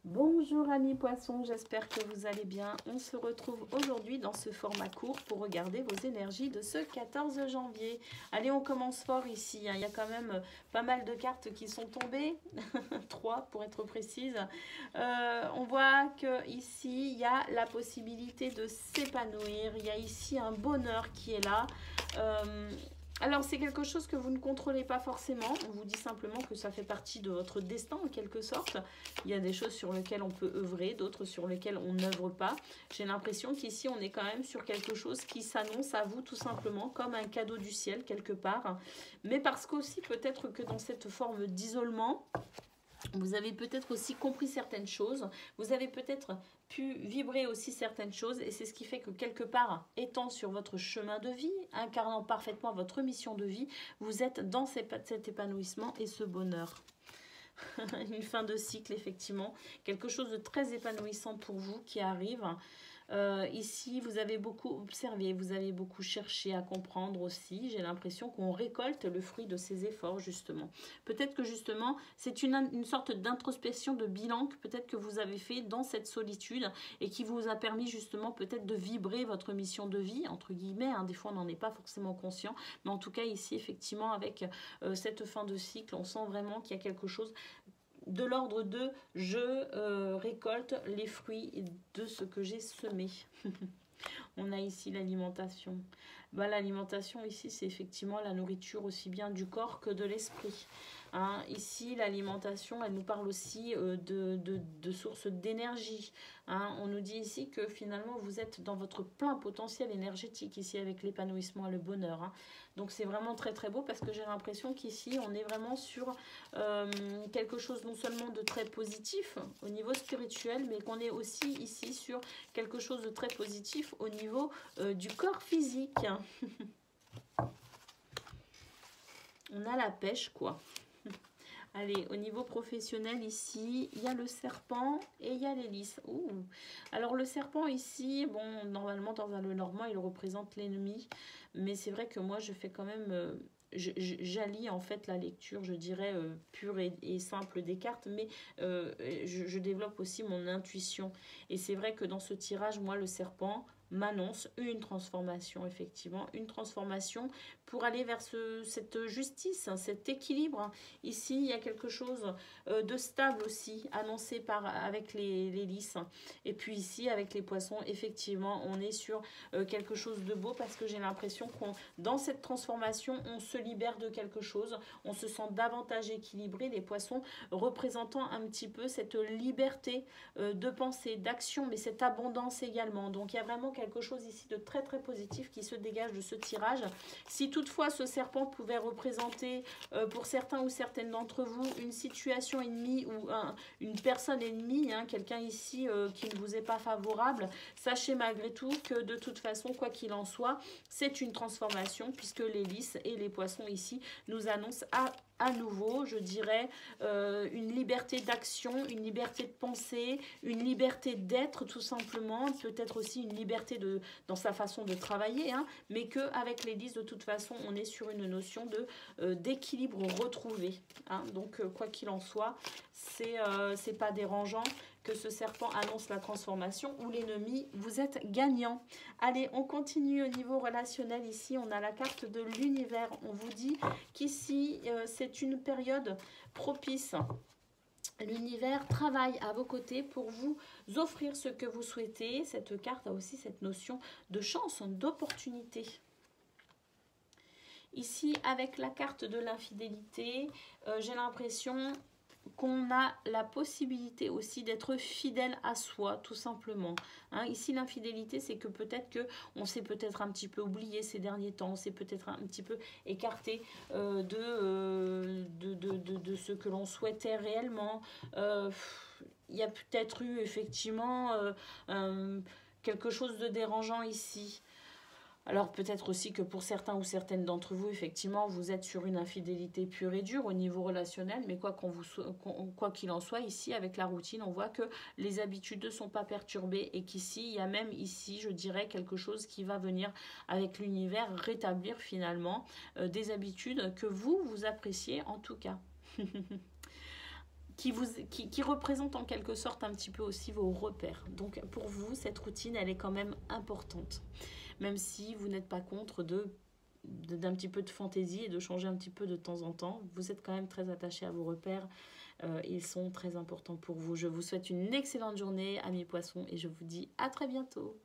Bonjour amis poissons, j'espère que vous allez bien. On se retrouve aujourd'hui dans ce format court pour regarder vos énergies de ce 14 janvier. Allez, on commence fort ici, hein. Il y a quand même pas mal de cartes qui sont tombées, 3 pour être précise. On voit que ici il y a la possibilité de s'épanouir, il y a ici un bonheur qui est là. Alors c'est quelque chose que vous ne contrôlez pas forcément, on vous dit simplement que ça fait partie de votre destin en quelque sorte. Il y a des choses sur lesquelles on peut œuvrer, d'autres sur lesquelles on n'œuvre pas. J'ai l'impression qu'ici on est quand même sur quelque chose qui s'annonce à vous tout simplement comme un cadeau du ciel quelque part. Mais parce qu'aussi peut-être que dans cette forme d'isolement, vous avez peut-être aussi compris certaines choses, vous avez peut-être pu vibrer aussi certaines choses et c'est ce qui fait que quelque part, étant sur votre chemin de vie, incarnant parfaitement votre mission de vie, vous êtes dans cet épanouissement et ce bonheur. Une fin de cycle effectivement, quelque chose de très épanouissant pour vous qui arrive. Ici, vous avez beaucoup observé, vous avez beaucoup cherché à comprendre aussi. J'ai l'impression qu'on récolte le fruit de ces efforts, justement. Peut-être que, justement, c'est une sorte d'introspection, de bilan que peut-être que vous avez fait dans cette solitude et qui vous a permis, justement, peut-être de vibrer votre mission de vie, entre guillemets. Hein, des fois, on n'en est pas forcément conscient. Mais en tout cas, ici, effectivement, avec cette fin de cycle, on sent vraiment qu'il y a quelque chose de l'ordre de je récolte les fruits de ce que j'ai semé. On a ici l'alimentation. Bah, l'alimentation ici, c'est effectivement la nourriture aussi bien du corps que de l'esprit. Hein, ici, l'alimentation, elle nous parle aussi de sources d'énergie. Hein, on nous dit ici que finalement, vous êtes dans votre plein potentiel énergétique, ici, avec l'épanouissement et le bonheur. Hein. Donc, c'est vraiment très, très beau parce que j'ai l'impression qu'ici, on est vraiment sur quelque chose non seulement de très positif au niveau spirituel, mais qu'on est aussi ici sur quelque chose de très positif au niveau du corps physique. On a la pêche, quoi. Allez, au niveau professionnel, ici, il y a le serpent et il y a l'hélice. Ouh. Alors, le serpent, ici, bon, normalement, dans le normand, il représente l'ennemi. Mais c'est vrai que moi, je fais quand même... j'allie en fait la lecture, je dirais, pure et simple des cartes, mais je développe aussi mon intuition. Et c'est vrai que dans ce tirage, moi, le serpent m'annonce une transformation, effectivement, une transformation pour aller vers cette justice, hein, cet équilibre. Ici, il y a quelque chose de stable aussi, annoncé avec les lys. Et puis ici, avec les poissons, effectivement, on est sur quelque chose de beau parce que j'ai l'impression qu'on, dans cette transformation, on se libère de quelque chose, on se sent davantage équilibré. Les poissons représentant un petit peu cette liberté de pensée, d'action, mais cette abondance également. Donc il y a vraiment quelque chose ici de très très positif qui se dégage de ce tirage. Si toutefois ce serpent pouvait représenter pour certains ou certaines d'entre vous une situation ennemie ou une personne ennemie, hein, quelqu'un ici qui ne vous est pas favorable, sachez malgré tout que de toute façon, quoi qu'il en soit, c'est une transformation puisque les lys et les poissons ici nous annoncent à nouveau, je dirais, une liberté d'action, une liberté de penser, une liberté d'être tout simplement, peut-être aussi une liberté dans sa façon de travailler, hein, mais qu'avec les lys, de toute façon, on est sur une notion d'équilibre retrouvé. Hein, donc, quoi qu'il en soit, c'est pas dérangeant que ce serpent annonce la transformation ou l'ennemi, vous êtes gagnant. Allez, on continue au niveau relationnel. Ici, on a la carte de l'univers. On vous dit qu'ici, c'est une période propice. L'univers travaille à vos côtés pour vous offrir ce que vous souhaitez. Cette carte a aussi cette notion de chance, d'opportunité. Ici, avec la carte de l'infidélité, j'ai l'impression qu'on a la possibilité aussi d'être fidèle à soi, tout simplement. Hein, ici, l'infidélité, c'est que peut-être qu'on s'est peut-être un petit peu oublié ces derniers temps, on s'est peut-être un petit peu écarté de ce que l'on souhaitait réellement. Il y a peut-être eu effectivement quelque chose de dérangeant ici. Alors peut-être aussi que pour certains ou certaines d'entre vous, effectivement, vous êtes sur une infidélité pure et dure au niveau relationnel, mais quoi qu'il en soit, ici, avec la routine, on voit que les habitudes ne sont pas perturbées et qu'ici, il y a même ici, je dirais, quelque chose qui va venir avec l'univers rétablir finalement des habitudes que vous appréciez en tout cas. qui représente en quelque sorte un petit peu aussi vos repères. Donc pour vous, cette routine, elle est quand même importante. Même si vous n'êtes pas contre d'un petit peu de fantaisie et de changer un petit peu de temps en temps, vous êtes quand même très attaché à vos repères. Ils sont très importants pour vous. Je vous souhaite une excellente journée, amis poissons, et je vous dis à très bientôt.